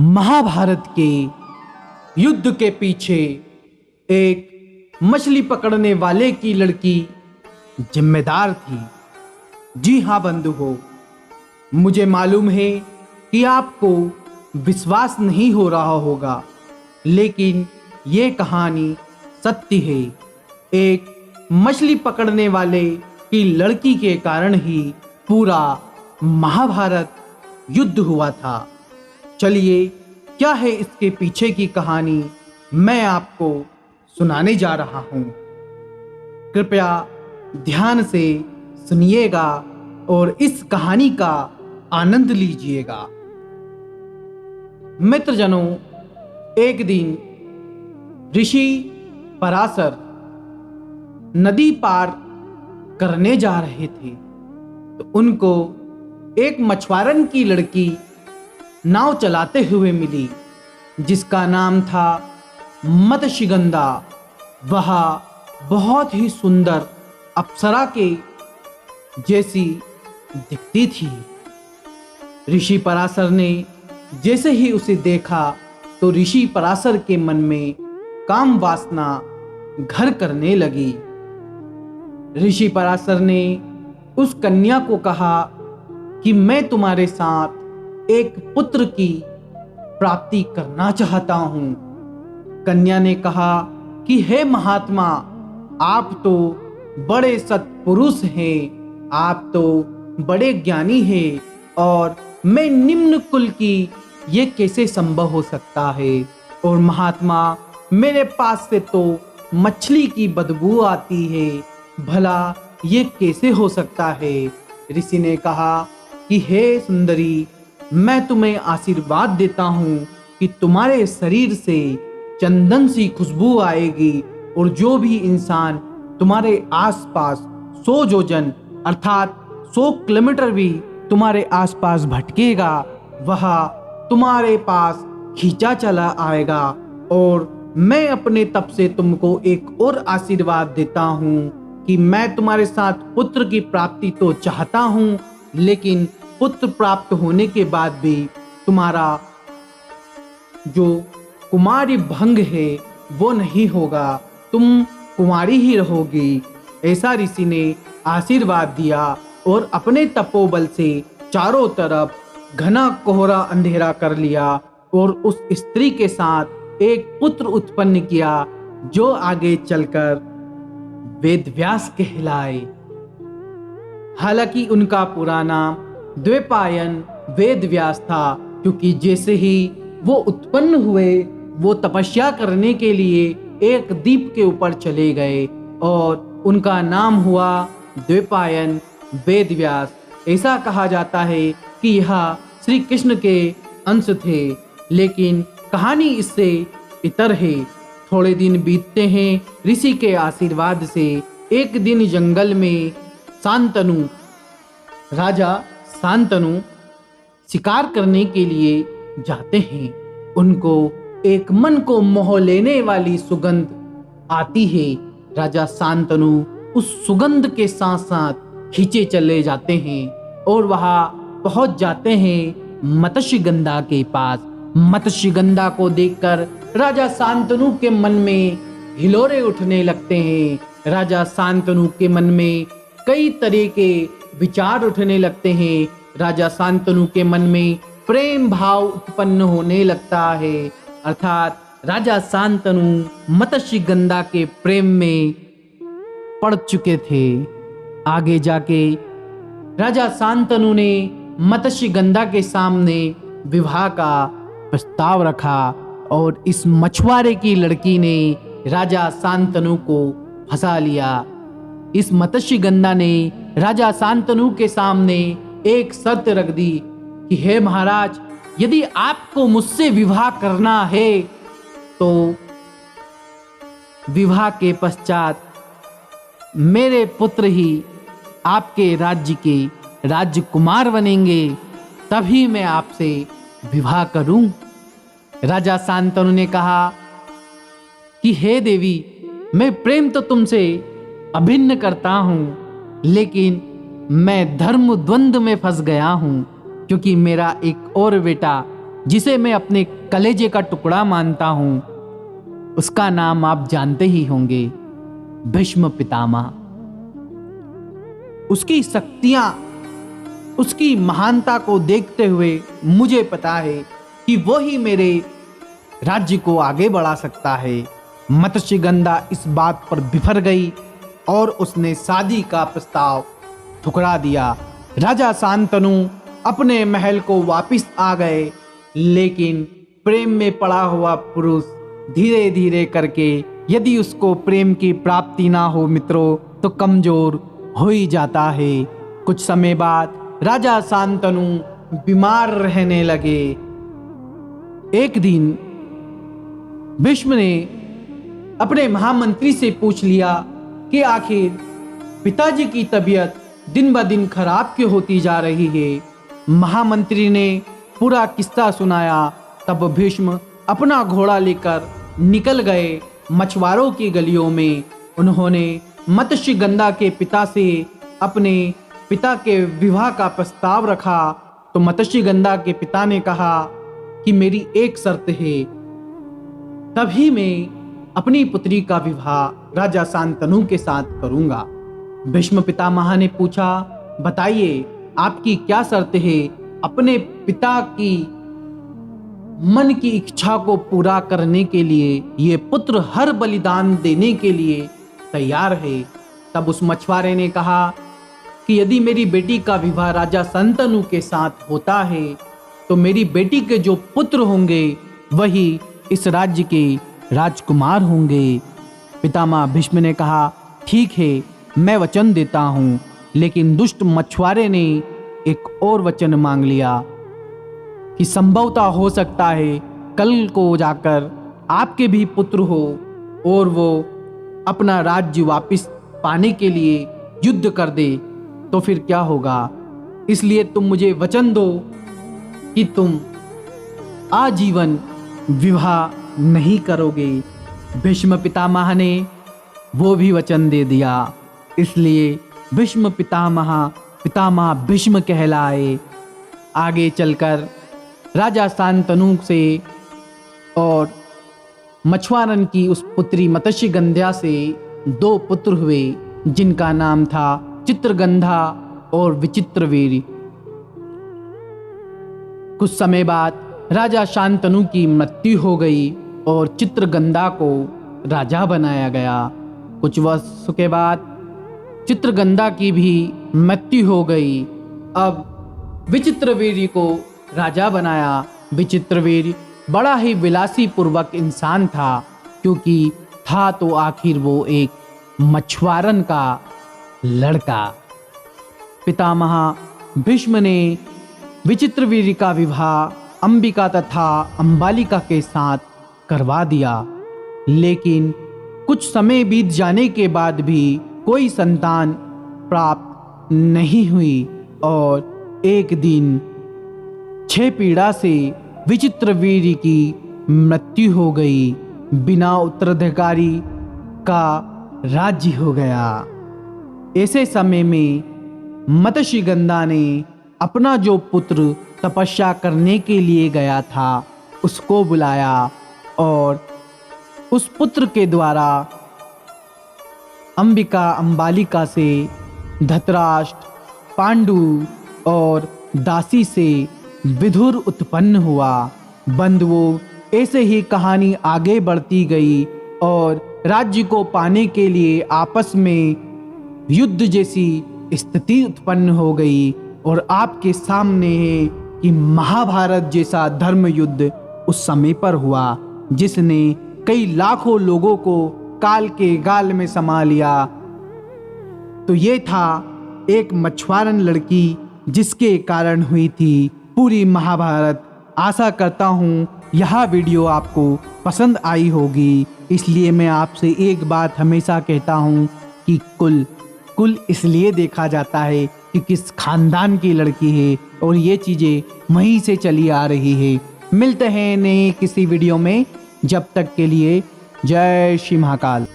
महाभारत के युद्ध के पीछे एक मछली पकड़ने वाले की लड़की जिम्मेदार थी। जी हाँ बंधुओं, मुझे मालूम है कि आपको विश्वास नहीं हो रहा होगा, लेकिन ये कहानी सत्य है। एक मछली पकड़ने वाले की लड़की के कारण ही पूरा महाभारत युद्ध हुआ था। चलिए, क्या है इसके पीछे की कहानी, मैं आपको सुनाने जा रहा हूँ। कृपया ध्यान से सुनिएगा और इस कहानी का आनंद लीजिएगा। मित्रजनों, एक दिन ऋषि पराशर नदी पार करने जा रहे थे तो उनको एक मछुआरन की लड़की नाव चलाते हुए मिली, जिसका नाम था मत्स्यगंधा। वह बहुत ही सुंदर अप्सरा के जैसी दिखती थी। ऋषि पराशर ने जैसे ही उसे देखा तो ऋषि पराशर के मन में काम वासना घर करने लगी। ऋषि पराशर ने उस कन्या को कहा कि मैं तुम्हारे साथ एक पुत्र की प्राप्ति करना चाहता हूं। कन्या ने कहा कि हे महात्मा, आप तो बड़े सत्पुरुष हैं, आप तो बड़े ज्ञानी हैं, और मैं निम्न कुल की, ये कैसे संभव हो सकता है? और महात्मा, मेरे पास से तो मछली की बदबू आती है, भला ये कैसे हो सकता है? ऋषि ने कहा कि हे सुंदरी, मैं तुम्हें आशीर्वाद देता हूँ कि तुम्हारे शरीर से चंदन सी खुशबू आएगी, और जो भी इंसान तुम्हारे आसपास 100 योजन अर्थात 100 किलोमीटर भी तुम्हारे आसपास भटकेगा, वह तुम्हारे पास खींचा चला आएगा। और मैं अपने तप से तुमको एक और आशीर्वाद देता हूँ कि मैं तुम्हारे साथ पुत्र की प्राप्ति तो चाहता हूँ, लेकिन पुत्र प्राप्त होने के बाद भी तुम्हारा जो कुमारी भंग है वो नहीं होगा, तुम कुमारी ही रहोगी। ऐसा ऋषि ने आशीर्वाद दिया और अपने तपोबल से चारों तरफ घना कोहरा अंधेरा कर लिया और उस स्त्री के साथ एक पुत्र उत्पन्न किया, जो आगे चलकर वेदव्यास कहलाए। हालांकि उनका पूरा नाम द्वैपायन वेदव्यास था, क्योंकि जैसे ही वो उत्पन्न हुए वो तपस्या करने के लिए एक द्वीप के ऊपर चले गए और उनका नाम हुआ द्वैपायन वेदव्यास। ऐसा कहा जाता है कि यह श्री कृष्ण के अंश थे, लेकिन कहानी इससे इतर है। थोड़े दिन बीतते हैं। ऋषि के आशीर्वाद से एक दिन जंगल में राजा शांतनु शिकार करने के लिए जाते हैं। उनको एक मन को मोह लेने वाली सुगंध आती है। राजा शांतनु उस सुगंध के साथ साथ खींचे चले जाते हैं और वहां पहुंच जाते हैं मत्स्यगंधा के पास। मत्स्यगंधा को देखकर राजा शांतनु के मन में हिलोरे उठने लगते हैं। राजा शांतनु के मन में कई तरह के विचार उठने लगते हैं। राजा शांतनु के मन में प्रेम भाव उत्पन्न होने लगता है, अर्थात राजा शांतनु मत्स्यगंधा के प्रेम में पड़ चुके थे। आगे जाके राजा शांतनु ने मत्स्यगंधा के सामने विवाह का प्रस्ताव रखा और इस मछुआरे की लड़की ने राजा शांतनु को फंसा लिया। इस मत्स्यगंधा ने राजा शांतनु के सामने एक शर्त रख दी कि हे महाराज, यदि आपको मुझसे विवाह करना है तो विवाह के पश्चात मेरे पुत्र ही आपके राज्य के राजकुमार बनेंगे, तभी मैं आपसे विवाह करूं। राजा शांतनु ने कहा कि हे देवी, मैं प्रेम तो तुमसे अभिन्न करता हूं, लेकिन मैं धर्म द्वंद्व में फंस गया हूं, क्योंकि मेरा एक और बेटा जिसे मैं अपने कलेजे का टुकड़ा मानता हूं, उसका नाम आप जानते ही होंगे, भीष्म पितामह। उसकी शक्तियां, उसकी महानता को देखते हुए मुझे पता है कि वो ही मेरे राज्य को आगे बढ़ा सकता है। मत्स्यगंधा इस बात पर बिफर गई और उसने शादी का प्रस्ताव ठुकरा दिया। राजा शांतनु अपने महल को वापस आ गए, लेकिन प्रेम में पड़ा हुआ पुरुष धीरे धीरे करके, यदि उसको प्रेम की प्राप्ति ना हो मित्रों, तो कमजोर हो ही जाता है। कुछ समय बाद राजा शांतनु बीमार रहने लगे। एक दिन भीष्म ने अपने महामंत्री से पूछ लिया कि आखिर पिताजी की तबीयत दिन ब दिन खराब क्यों होती जा रही है। महामंत्री ने पूरा किस्सा सुनाया। तब भीष्म अपना घोड़ा लेकर निकल गए मछुआरों की गलियों में। उन्होंने मत्स्यगंधा के पिता से अपने पिता के विवाह का प्रस्ताव रखा, तो मत्स्यगंधा के पिता ने कहा कि मेरी एक शर्त है, तभी मैं अपनी पुत्री का विवाह राजा शांतनु के साथ करूंगा। भीष्म पितामह ने पूछा, बताइए आपकी क्या शर्त है। अपने पिता की मन की इच्छा को पूरा करने के लिए ये पुत्र हर बलिदान देने के लिए तैयार है। तब उस मछुआरे ने कहा कि यदि मेरी बेटी का विवाह राजा शांतनु के साथ होता है, तो मेरी बेटी के जो पुत्र होंगे वही इस राज्य के राजकुमार होंगे। पितामह भीष्म ने कहा, ठीक है, मैं वचन देता हूँ। लेकिन दुष्ट मछुआरे ने एक और वचन मांग लिया कि संभवतः हो सकता है कल को जाकर आपके भी पुत्र हो और वो अपना राज्य वापस पाने के लिए युद्ध कर दे, तो फिर क्या होगा। इसलिए तुम मुझे वचन दो कि तुम आजीवन विवाह नहीं करोगे। भीष्म पितामह ने वो भी वचन दे दिया। इसलिए भीष्म पितामह भीष्म कहलाए। आगे चलकर राजा शांतनु से और मछुआरन की उस पुत्री मत्स्यगंधा से 2 पुत्र हुए, जिनका नाम था चित्रगंधा और विचित्रवीर्य। कुछ समय बाद राजा शांतनु की मृत्यु हो गई और चित्रगंधा को राजा बनाया गया। कुछ वर्षों के बाद चित्रगंधा की भी मृत्यु हो गई। अब विचित्रवीर्य को राजा बनाया। विचित्रवीर्य बड़ा ही विलासी पूर्वक इंसान था, क्योंकि था तो आखिर वो एक मछुआरन का लड़का। पितामह भीष्म ने विचित्रवीर्य का विवाह अंबिका तथा अंबालिका के साथ करवा दिया। लेकिन कुछ समय बीत जाने के बाद भी कोई संतान प्राप्त नहीं हुई और एक दिन क्षयपीड़ा से विचित्रवीर्य की मृत्यु हो गई। बिना उत्तराधिकारी का राज्य हो गया। ऐसे समय में मत्स्यगंधा ने अपना जो पुत्र तपस्या करने के लिए गया था उसको बुलाया और उस पुत्र के द्वारा अंबिका अंबालिका से धृतराष्ट्र, पांडु और दासी से विदुर उत्पन्न हुआ। बंधुओं, ऐसे ही कहानी आगे बढ़ती गई और राज्य को पाने के लिए आपस में युद्ध जैसी स्थिति उत्पन्न हो गई। और आपके सामने है कि महाभारत जैसा धर्म युद्ध उस समय पर हुआ, जिसने कई लाखों लोगों को काल के गाल में समा लिया। तो ये था एक मछुआरन लड़की जिसके कारण हुई थी पूरी महाभारत। आशा करता हूँ यह वीडियो आपको पसंद आई होगी। इसलिए मैं आपसे एक बात हमेशा कहता हूँ कि कुल इसलिए देखा जाता है कि किस खानदान की लड़की है, और ये चीज़ें वहीं से चली आ रही है। मिलते हैं नए किसी वीडियो में, जब तक के लिए जय श्री महाकाल।